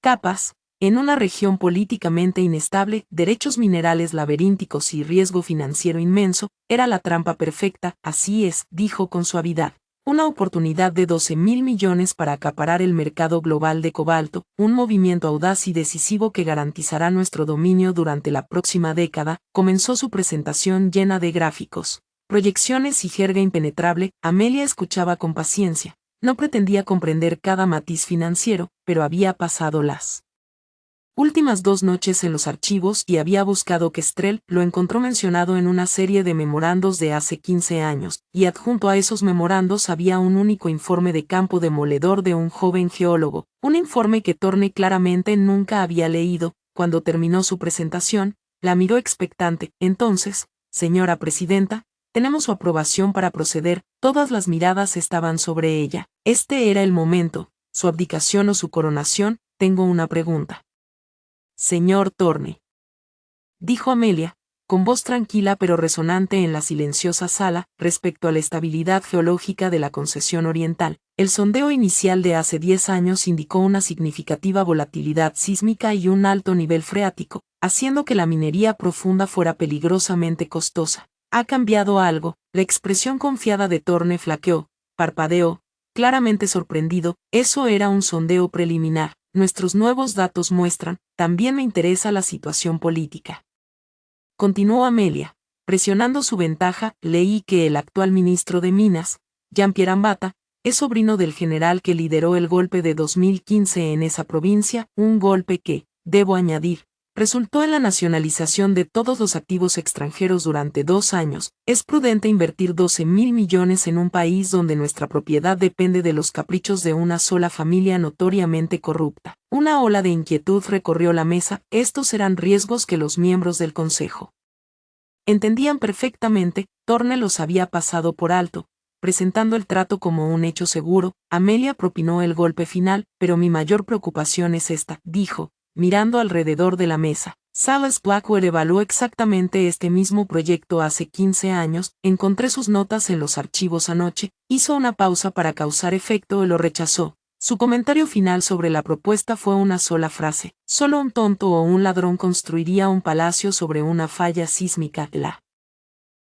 capas, en una región políticamente inestable, derechos minerales laberínticos y riesgo financiero inmenso. Era la trampa perfecta. Así es, dijo con suavidad. Una oportunidad de 12.000 millones para acaparar el mercado global de cobalto, un movimiento audaz y decisivo que garantizará nuestro dominio durante la próxima década. Comenzó su presentación llena de gráficos, proyecciones y jerga impenetrable. Amelia escuchaba con paciencia. No pretendía comprender cada matiz financiero, pero había pasado las últimas 2 noches en los archivos y había buscado Kestrel. Lo encontró mencionado en una serie de memorandos de hace 15 años, y adjunto a esos memorandos había un único informe de campo demoledor de un joven geólogo, un informe que Thorne claramente nunca había leído. Cuando terminó su presentación, la miró expectante. Entonces, señora presidenta, tenemos su aprobación para proceder. Todas las miradas estaban sobre ella. Este era el momento, su abdicación o su coronación. Tengo una pregunta. Señor Thorne, dijo Amelia, con voz tranquila pero resonante en la silenciosa sala, respecto a la estabilidad geológica de la concesión oriental. El sondeo inicial de hace 10 años indicó una significativa volatilidad sísmica y un alto nivel freático, haciendo que la minería profunda fuera peligrosamente costosa. ¿Ha cambiado algo? La expresión confiada de Thorne flaqueó, parpadeó, claramente sorprendido. Eso era un sondeo preliminar. Nuestros nuevos datos muestran, también me interesa la situación política. Continuó Amelia. Presionando su ventaja, leí que el actual ministro de Minas, Jean-Pierre Ambata, es sobrino del general que lideró el golpe de 2015 en esa provincia, un golpe que, debo añadir, resultó en la nacionalización de todos los activos extranjeros durante 2 años. Es prudente invertir 12.000 millones en un país donde nuestra propiedad depende de los caprichos de una sola familia notoriamente corrupta. Una ola de inquietud recorrió la mesa. Estos eran riesgos que los miembros del Consejo entendían perfectamente. Thorne los había pasado por alto, presentando el trato como un hecho seguro. Amelia propinó el golpe final, pero mi mayor preocupación es esta, dijo, mirando alrededor de la mesa. Silas Blackwell evaluó exactamente este mismo proyecto hace 15 años, encontré sus notas en los archivos anoche, hizo una pausa para causar efecto y lo rechazó. Su comentario final sobre la propuesta fue una sola frase: solo un tonto o un ladrón construiría un palacio sobre una falla sísmica. La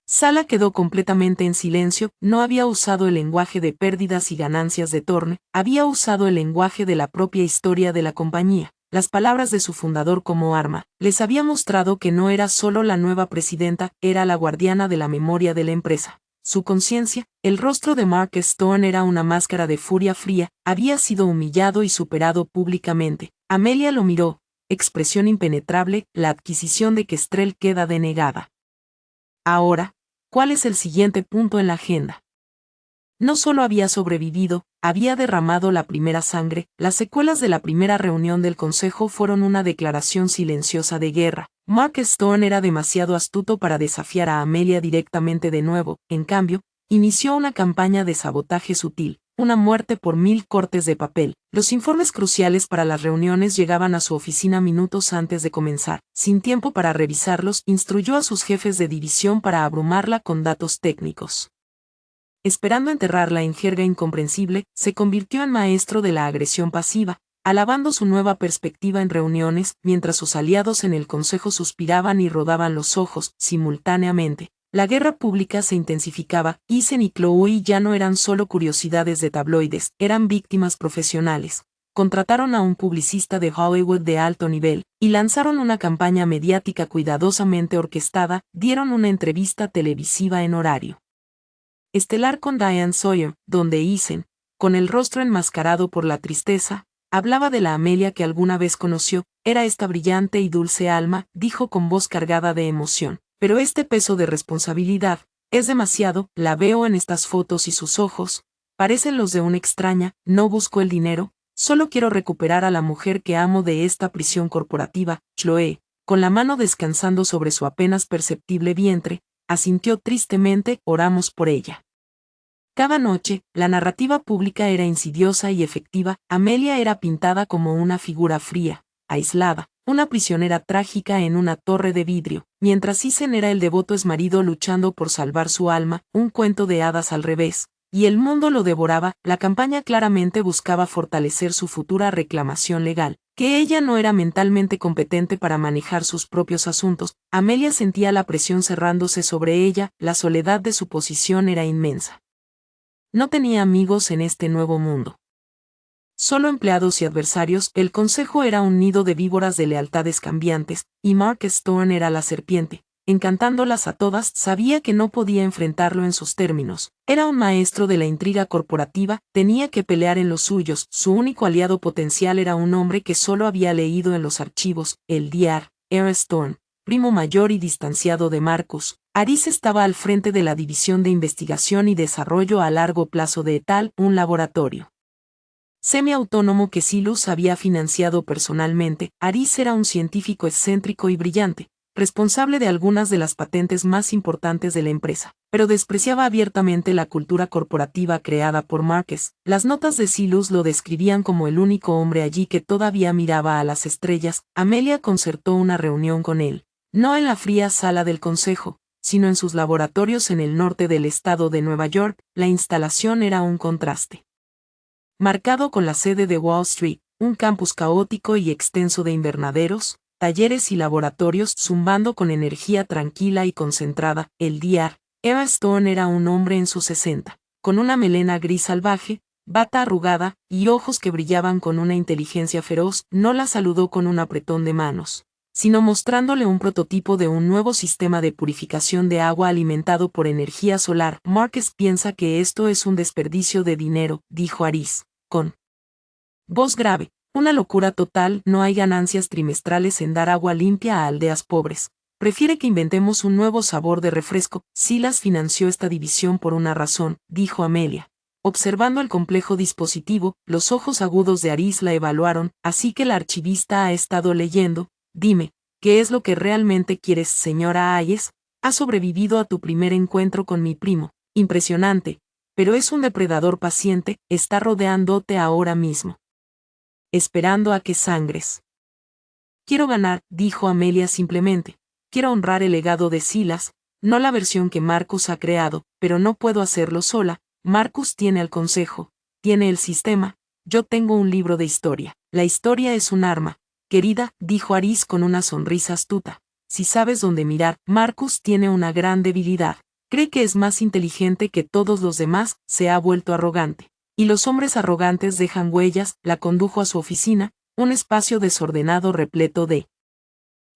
sala quedó completamente en silencio. No había usado el lenguaje de pérdidas y ganancias de Thorne, había usado el lenguaje de la propia historia de la compañía. Las palabras de su fundador como arma. Les había mostrado que no era solo la nueva presidenta, era la guardiana de la memoria de la empresa. Su conciencia, el rostro de Mark Stone era una máscara de furia fría, había sido humillado y superado públicamente. Amelia lo miró, expresión impenetrable. La adquisición de Kestrel queda denegada. Ahora, ¿cuál es el siguiente punto en la agenda? No solo había sobrevivido, había derramado la primera sangre. Las secuelas de la primera reunión del Consejo fueron una declaración silenciosa de guerra. Mark Stone era demasiado astuto para desafiar a Amelia directamente de nuevo. En cambio, inició una campaña de sabotaje sutil, una muerte por 1000 cortes de papel. Los informes cruciales para las reuniones llegaban a su oficina minutos antes de comenzar. Sin tiempo para revisarlos, instruyó a sus jefes de división para abrumarla con datos técnicos. Esperando enterrarla en jerga incomprensible, se convirtió en maestro de la agresión pasiva, alabando su nueva perspectiva en reuniones, mientras sus aliados en el Consejo suspiraban y rodaban los ojos. Simultáneamente, la guerra pública se intensificaba. Eisen y Chloe ya no eran solo curiosidades de tabloides, eran víctimas profesionales. Contrataron a un publicista de Hollywood de alto nivel, y lanzaron una campaña mediática cuidadosamente orquestada. Dieron una entrevista televisiva en horario estelar con Diane Sawyer, donde Eisen, con el rostro enmascarado por la tristeza, hablaba de la Amelia que alguna vez conoció. Era esta brillante y dulce alma, dijo con voz cargada de emoción. Pero este peso de responsabilidad es demasiado. La veo en estas fotos y sus ojos parecen los de una extraña. No busco el dinero, solo quiero recuperar a la mujer que amo de esta prisión corporativa. Chloe, con la mano descansando sobre su apenas perceptible vientre, asintió tristemente. Oramos por ella. Cada noche, la narrativa pública era insidiosa y efectiva. Amelia era pintada como una figura fría, aislada, una prisionera trágica en una torre de vidrio, mientras Eisen era el devoto exmarido luchando por salvar su alma, un cuento de hadas al revés, y el mundo lo devoraba. La campaña claramente buscaba fortalecer su futura reclamación legal, que ella no era mentalmente competente para manejar sus propios asuntos. Amelia sentía la presión cerrándose sobre ella, la soledad de su posición era inmensa. No tenía amigos en este nuevo mundo. Solo empleados y adversarios. El Consejo era un nido de víboras de lealtades cambiantes, y Mark Stone era la serpiente. Encantándolas a todas, sabía que no podía enfrentarlo en sus términos. Era un maestro de la intriga corporativa, tenía que pelear en los suyos. Su único aliado potencial era un hombre que solo había leído en los archivos, el Dr. R. Stone, primo mayor y distanciado de Marcus. Aris estaba al frente de la División de Investigación y Desarrollo a largo plazo de ETAL, un laboratorio semiautónomo que Silus había financiado personalmente. Aris era un científico excéntrico y brillante, responsable de algunas de las patentes más importantes de la empresa, pero despreciaba abiertamente la cultura corporativa creada por Marques. Las notas de Silus lo describían como el único hombre allí que todavía miraba a las estrellas. Amelia concertó una reunión con él, no en la fría sala del Consejo, sino en sus laboratorios en el norte del estado de Nueva York. La instalación era un contraste marcado con la sede de Wall Street, un campus caótico y extenso de invernaderos, talleres y laboratorios zumbando con energía tranquila y concentrada. El Dr. Emma Stone era un hombre en sus 60, con una melena gris salvaje, bata arrugada y ojos que brillaban con una inteligencia feroz. No la saludó con un apretón de manos, sino mostrándole un prototipo de un nuevo sistema de purificación de agua alimentado por energía solar. Marcus piensa que esto es un desperdicio de dinero, dijo Aris, con voz grave. Una locura total. No hay ganancias trimestrales en dar agua limpia a aldeas pobres. Prefiere que inventemos un nuevo sabor de refresco. Silas financió esta división por una razón, dijo Amelia. Observando el complejo dispositivo, los ojos agudos de Aris la evaluaron. Así que la archivista ha estado leyendo. Dime, ¿qué es lo que realmente quieres, señora Hayes? Has sobrevivido a tu primer encuentro con mi primo. Impresionante. Pero es un depredador paciente. Está rodeándote ahora mismo, esperando a que sangres. Quiero ganar, dijo Amelia simplemente. Quiero honrar el legado de Silas, no la versión que Marcus ha creado, pero no puedo hacerlo sola. Marcus tiene el consejo, tiene el sistema, yo tengo un libro de historia. La historia es un arma, querida, dijo Aris con una sonrisa astuta. Si sabes dónde mirar, Marcus tiene una gran debilidad. Cree que es más inteligente que todos los demás, se ha vuelto arrogante. Y los hombres arrogantes dejan huellas. La condujo a su oficina, un espacio desordenado repleto de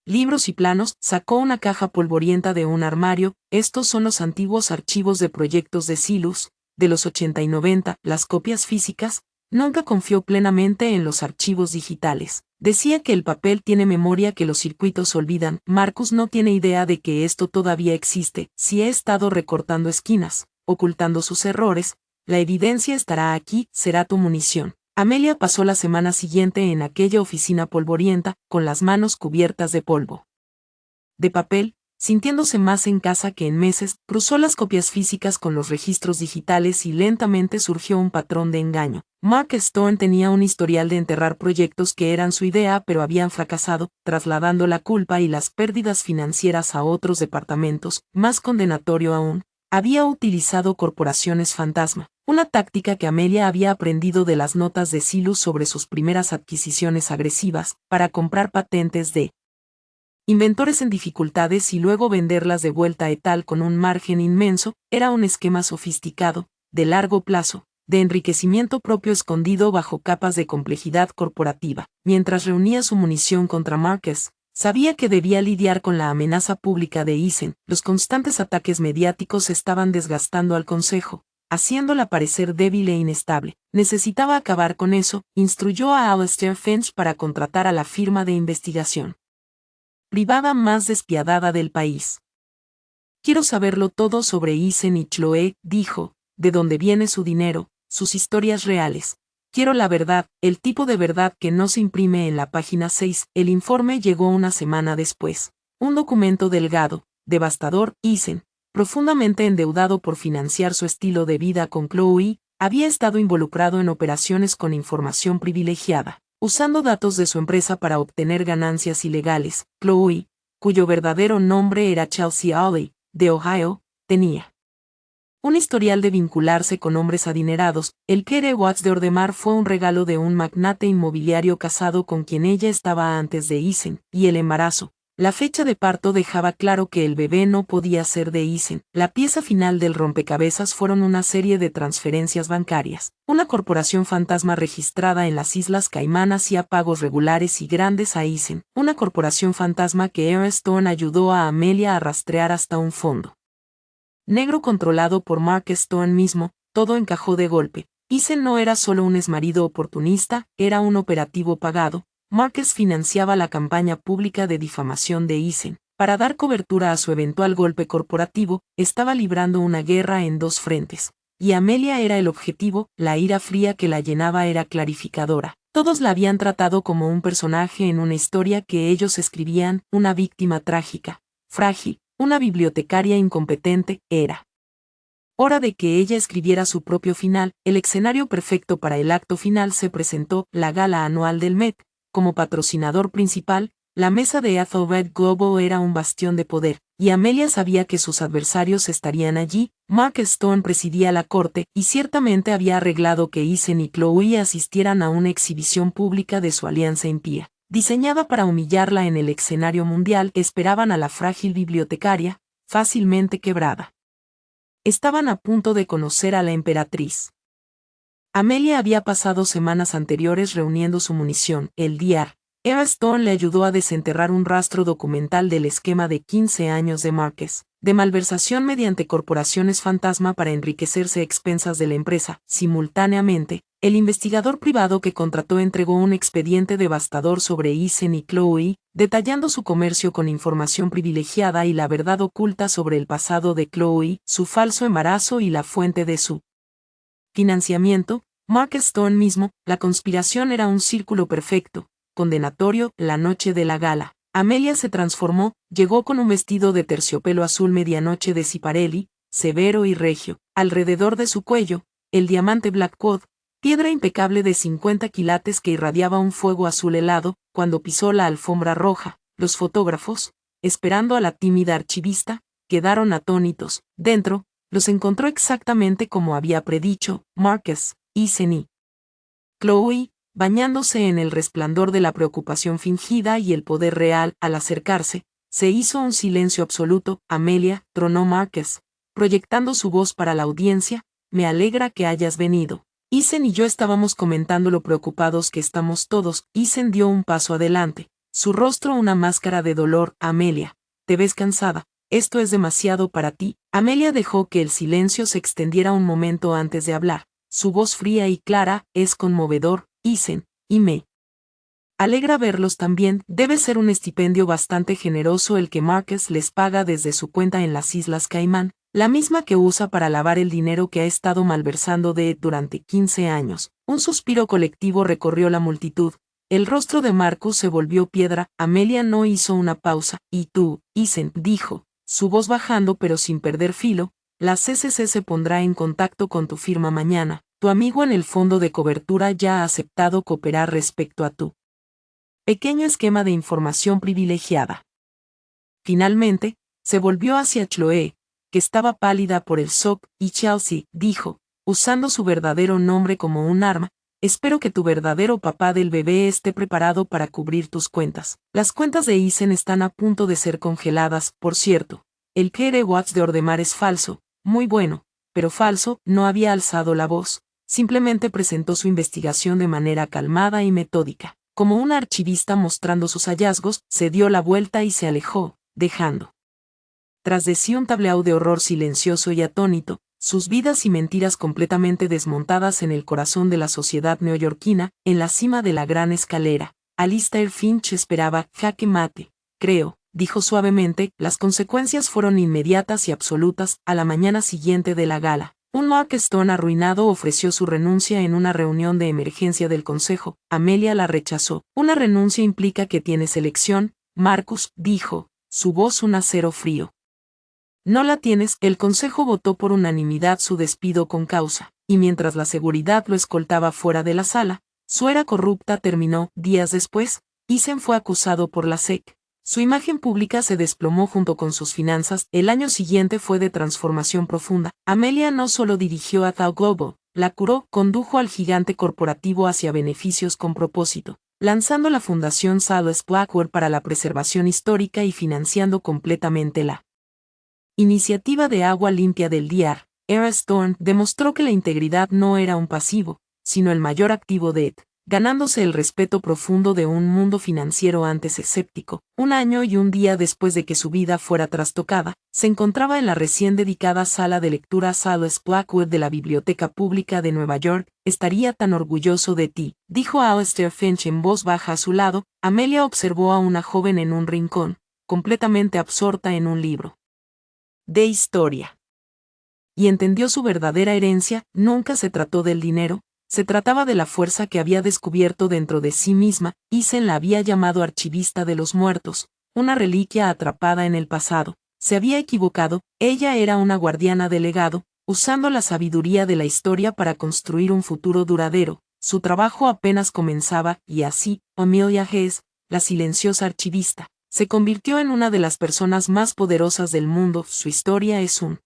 libros y planos. Sacó una caja polvorienta de un armario. Estos son los antiguos archivos de proyectos de Silus, de los 80 y 90, las copias físicas. Nunca confió plenamente en los archivos digitales. Decía que el papel tiene memoria que los circuitos olvidan. Marcus no tiene idea de que esto todavía existe. Si he estado recortando esquinas, ocultando sus errores, la evidencia estará aquí, será tu munición. Amelia pasó la semana siguiente en aquella oficina polvorienta, con las manos cubiertas de polvo de papel, sintiéndose más en casa que en meses. Cruzó las copias físicas con los registros digitales y lentamente surgió un patrón de engaño. Mark Stone tenía un historial de enterrar proyectos que eran su idea pero habían fracasado, trasladando la culpa y las pérdidas financieras a otros departamentos. Más condenatorio aún, había utilizado corporaciones fantasma, una táctica que Amelia había aprendido de las notas de Silus sobre sus primeras adquisiciones agresivas, para comprar patentes de inventores en dificultades y luego venderlas de vuelta a tal con un margen inmenso. Era un esquema sofisticado, de largo plazo, de enriquecimiento propio escondido bajo capas de complejidad corporativa. Mientras reunía su munición contra Marcus, sabía que debía lidiar con la amenaza pública de Eisen. Los constantes ataques mediáticos estaban desgastando al consejo, haciéndola parecer débil e inestable. Necesitaba acabar con eso. Instruyó a Alastair Finch para contratar a la firma de investigación privada más despiadada del país. Quiero saberlo todo sobre Eisen y Chloe, dijo, de dónde viene su dinero, sus historias reales. Quiero la verdad, el tipo de verdad que no se imprime en la página 6. El informe llegó una semana después. Un documento delgado, devastador. Eisen, profundamente endeudado por financiar su estilo de vida con Chloe, había estado involucrado en operaciones con información privilegiada, usando datos de su empresa para obtener ganancias ilegales. Chloe, cuyo verdadero nombre era Chelsea Hawley, de Ohio, tenía un historial de vincularse con hombres adinerados. El Kere Watts de Ordemar fue un regalo de un magnate inmobiliario casado con quien ella estaba antes de Eisen, y el embarazo. La fecha de parto dejaba claro que el bebé no podía ser de Eisen. La pieza final del rompecabezas fueron una serie de transferencias bancarias. Una corporación fantasma registrada en las Islas Caimán hacía pagos regulares y grandes a Eisen. Una corporación fantasma que Emma Stone ayudó a Amelia a rastrear hasta un fondo negro controlado por Mark Stone mismo. Todo encajó de golpe. Eisen no era solo un exmarido oportunista, era un operativo pagado. Marcus financiaba la campaña pública de difamación de Eisen. Para dar cobertura a su eventual golpe corporativo, estaba librando una guerra en dos frentes. Y Amelia era el objetivo. La ira fría que la llenaba era clarificadora. Todos la habían tratado como un personaje en una historia que ellos escribían, una víctima trágica, frágil, una bibliotecaria incompetente. Era hora de que ella escribiera su propio final. El escenario perfecto para el acto final se presentó. La gala anual del Met. Como patrocinador principal, la mesa de Ethelred Global era un bastión de poder, y Amelia sabía que sus adversarios estarían allí. Mark Stone presidía la corte, y ciertamente había arreglado que Eisen y Chloe asistieran a una exhibición pública de su alianza impía. diseñada para humillarla en el escenario mundial, esperaban a la frágil bibliotecaria, fácilmente quebrada. Estaban a punto de conocer a la emperatriz. Amelia había pasado semanas anteriores reuniendo su munición. El Dr. Era Stone le ayudó a desenterrar un rastro documental del esquema de 15 años de Marquez, de malversación mediante corporaciones fantasma para enriquecerse a expensas de la empresa. Simultáneamente, el investigador privado que contrató entregó un expediente devastador sobre Eisen y Chloe, detallando su comercio con información privilegiada y la verdad oculta sobre el pasado de Chloe, su falso embarazo y la fuente de su financiamiento. Marquez Stone mismo. La conspiración era un círculo perfecto, condenatorio. La noche de la gala, Amelia se transformó, llegó con un vestido de terciopelo azul medianoche de Ciparelli, severo y regio, alrededor de su cuello, el diamante Blackwood, piedra impecable de 50 quilates que irradiaba un fuego azul helado. Cuando pisó la alfombra roja, los fotógrafos, esperando a la tímida archivista, quedaron atónitos. Dentro, los encontró exactamente como había predicho. Marquez, Eisen y Chloe, bañándose en el resplandor de la preocupación fingida y el poder real. Al acercarse, se hizo un silencio absoluto. Amelia, tronó Marquez, proyectando su voz para la audiencia, me alegra que hayas venido. Eisen y yo estábamos comentando lo preocupados que estamos todos. Eisen dio un paso adelante, su rostro una máscara de dolor. Amelia, te ves cansada, esto es demasiado para ti. Amelia dejó que el silencio se extendiera un momento antes de hablar. Su voz fría y clara, es conmovedor, Eisen, y me alegra verlos también. Debe ser un estipendio bastante generoso el que Marquez les paga desde su cuenta en las Islas Caimán, la misma que usa para lavar el dinero que ha estado malversando de Ed durante 15 años. Un suspiro colectivo recorrió la multitud. El rostro de Marcus se volvió piedra. Amelia no hizo una pausa. Y tú, Eisen, dijo, su voz bajando pero sin perder filo, la CCC se pondrá en contacto con tu firma mañana. Tu amigo en el fondo de cobertura ya ha aceptado cooperar respecto a tu pequeño esquema de información privilegiada. Finalmente, se volvió hacia Chloe, que estaba pálida por el shock, y Chelsea, dijo, usando su verdadero nombre como un arma, espero que tu verdadero papá del bebé esté preparado para cubrir tus cuentas. Las cuentas de Eisen están a punto de ser congeladas, por cierto. El Kere Watts de Ordemar es falso, muy bueno, pero falso. No había alzado la voz, simplemente presentó su investigación de manera calmada y metódica. Como una archivista mostrando sus hallazgos, se dio la vuelta y se alejó, dejando tras de sí un tableau de horror silencioso y atónito, sus vidas y mentiras completamente desmontadas en el corazón de la sociedad neoyorquina. En la cima de la gran escalera, Alistair Finch esperaba. Jaque mate, creo, dijo suavemente. Las consecuencias fueron inmediatas y absolutas. A la mañana siguiente de la gala, un Marquez Stone arruinado ofreció su renuncia en una reunión de emergencia del consejo. Amelia la rechazó. Una renuncia implica que tienes elección, Marcus, dijo, su voz un acero frío. No la tienes. El consejo votó por unanimidad su despido con causa, y mientras la seguridad lo escoltaba fuera de la sala, su era corrupta terminó. Días después, Eisen fue acusado por la SEC. Su imagen pública se desplomó junto con sus finanzas. El año siguiente fue de transformación profunda. Amelia no solo dirigió a Dow Global, la curó, condujo al gigante corporativo hacia beneficios con propósito, lanzando la Fundación Silas Blackwell para la preservación histórica y financiando completamente la iniciativa de agua limpia del Dr. Era Stone. Demostró que la integridad no era un pasivo, sino el mayor activo de Ed, ganándose el respeto profundo de un mundo financiero antes escéptico. Un año y un día después de que su vida fuera trastocada, se encontraba en la recién dedicada sala de lectura Silas Blackwell de la Biblioteca Pública de Nueva York. Estaría tan orgulloso de ti, dijo Alistair Finch en voz baja a su lado. Amelia observó a una joven en un rincón, completamente absorta en un libro de historia. Y entendió su verdadera herencia. Nunca se trató del dinero, se trataba de la fuerza que había descubierto dentro de sí misma. Eisen la había llamado archivista de los muertos, una reliquia atrapada en el pasado. Se había equivocado, ella era una guardiana del legado, usando la sabiduría de la historia para construir un futuro duradero. Su trabajo apenas comenzaba, y así, Amelia Hess, la silenciosa archivista, se convirtió en una de las personas más poderosas del mundo. Su historia es un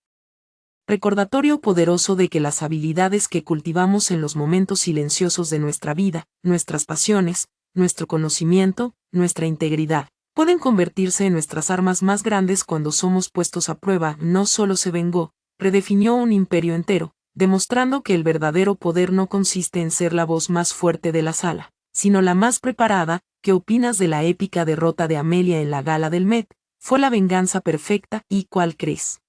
recordatorio poderoso de que las habilidades que cultivamos en los momentos silenciosos de nuestra vida, nuestras pasiones, nuestro conocimiento, nuestra integridad, pueden convertirse en nuestras armas más grandes cuando somos puestos a prueba. No solo se vengó, redefinió un imperio entero, demostrando que el verdadero poder no consiste en ser la voz más fuerte de la sala, sino la más preparada. ¿Qué opinas de la épica derrota de Amelia en la gala del Met? ¿Fue la venganza perfecta? ¿Y cuál crees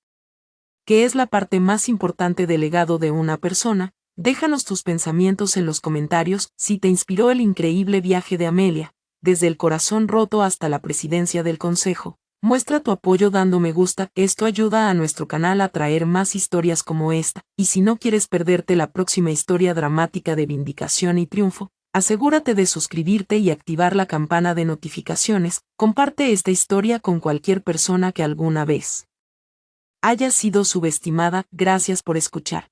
que es la parte más importante del legado de una persona? Déjanos tus pensamientos en los comentarios. Si te inspiró el increíble viaje de Amelia, desde el corazón roto hasta la presidencia del consejo, muestra tu apoyo dando me gusta. Esto ayuda a nuestro canal a traer más historias como esta, y si no quieres perderte la próxima historia dramática de vindicación y triunfo, asegúrate de suscribirte y activar la campana de notificaciones. Comparte esta historia con cualquier persona que alguna vez haya sido subestimada. Gracias por escuchar.